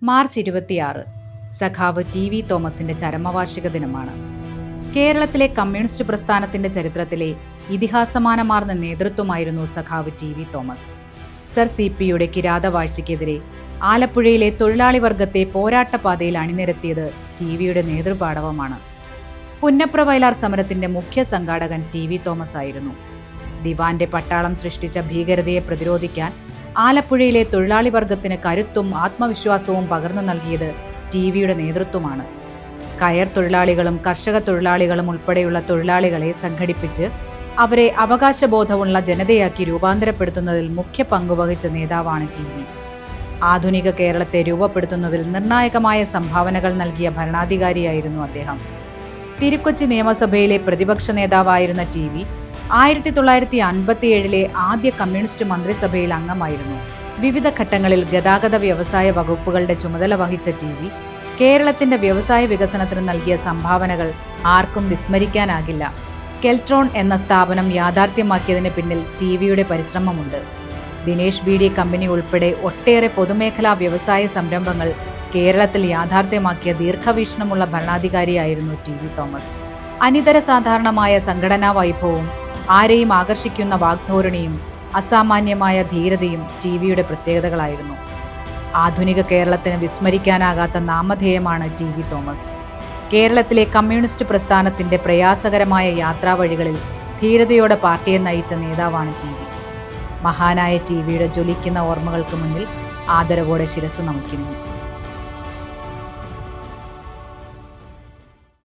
March 26 സഖാവ് TV. തോമസിന്റെ ചരമവാർഷിക ദിനമാണ്. കേരളത്തിലെ കമ്മ്യൂണിസ്റ്റ് പ്രസ്ഥാനത്തിന്റെ ചരിത്രത്തിലെ ഇതിഹാസമാനമാർന്ന നേതൃത്വമായിരുന്നു സഖാവ് ടി.വി. തോമസ്. സർ CP-യുടെ കിരാതവാഴ്ചയ്ക്കെതിരെ ആലപ്പുഴയിലെ തൊഴിലാളി വർഗത്തെ പോരാട്ടപാതയിൽ അണിനിരത്തിയത് ടി.വിയുടെ നേതൃപാടവമാണ്. പുന്നപ്ര വയലാർ സമരത്തിന്റെ മുഖ്യ സംഘാടകൻ ടി.വി. തോമസ് ആയിരുന്നു. ദിവാന്റെ പട്ടാളം സൃഷ്ടിച്ച ഭീകരതയെ പ്രതിരോധിക്കാൻ ആലപ്പുഴയിലെ തൊഴിലാളി വർഗത്തിന് കരുത്തും ആത്മവിശ്വാസവും പകർന്നു നൽകിയത് ടി.വിയുടെ നേതൃത്വമാണ്. കയർ തൊഴിലാളികളും കർഷക തൊഴിലാളികളും ഉൾപ്പെടെയുള്ള തൊഴിലാളികളെ സംഘടിപ്പിച്ച് അവരെ അവകാശബോധമുള്ള ജനതയാക്കി രൂപാന്തരപ്പെടുത്തുന്നതിൽ മുഖ്യ പങ്കുവഹിച്ച നേതാവാണ് ടി.വി. ആധുനിക കേരളത്തെ രൂപപ്പെടുത്തുന്നതിൽ നിർണായകമായ സംഭാവനകൾ നൽകിയ ഭരണാധികാരിയായിരുന്നു അദ്ദേഹം. തിരുക്കൊച്ചി നിയമസഭയിലെ പ്രതിപക്ഷ നേതാവായിരുന്ന ടി.വി. 1957 ആദ്യ കമ്മ്യൂണിസ്റ്റ് മന്ത്രിസഭയിൽ അംഗമായിരുന്നു. വിവിധ ഘട്ടങ്ങളിൽ ഗതാഗത വ്യവസായ വകുപ്പുകളുടെ ചുമതല വഹിച്ച ടി.വി. കേരളത്തിന്റെ വ്യവസായ വികസനത്തിന് നൽകിയ സംഭാവനകൾ ആർക്കും വിസ്മരിക്കാനാകില്ല. കെൽട്രോൺ എന്ന സ്ഥാപനം യാഥാർത്ഥ്യമാക്കിയതിന് പിന്നിൽ ടി.വിയുടെ പരിശ്രമമുണ്ട്. ദിനേശ് ബീഡി കമ്പനി ഉൾപ്പെടെ ഒട്ടേറെ പൊതുമേഖലാ വ്യവസായ സംരംഭങ്ങൾ കേരളത്തിൽ യാഥാർത്ഥ്യമാക്കിയ ദീർഘവീക്ഷണമുള്ള ഭരണാധികാരിയായിരുന്നു ടി.വി. തോമസ്. അനിതര സാധാരണമായ സംഘടനാ വൈഭവവും ആരെയും ആകർഷിക്കുന്ന വാഗ്ധോരണിയും അസാമാന്യമായ ധീരതയും ടി.വിയുടെ പ്രത്യേകതകളായിരുന്നു. ആധുനിക കേരളത്തിന് വിസ്മരിക്കാനാകാത്ത നാമധേയമാണ് ടി.വി. തോമസ്. കേരളത്തിലെ കമ്മ്യൂണിസ്റ്റ് പ്രസ്ഥാനത്തിന്റെ പ്രയാസകരമായ യാത്രാവഴികളിൽ ധീരതയോടെ പാർട്ടിയെ നയിച്ച നേതാവാണ് ടി.വി. മഹാനായ ടി.വിയുടെ ജ്വലിക്കുന്ന ഓർമ്മകൾക്ക് മുന്നിൽ ആദരവോടെ ശിരസ്സ് നമിക്കുന്നു.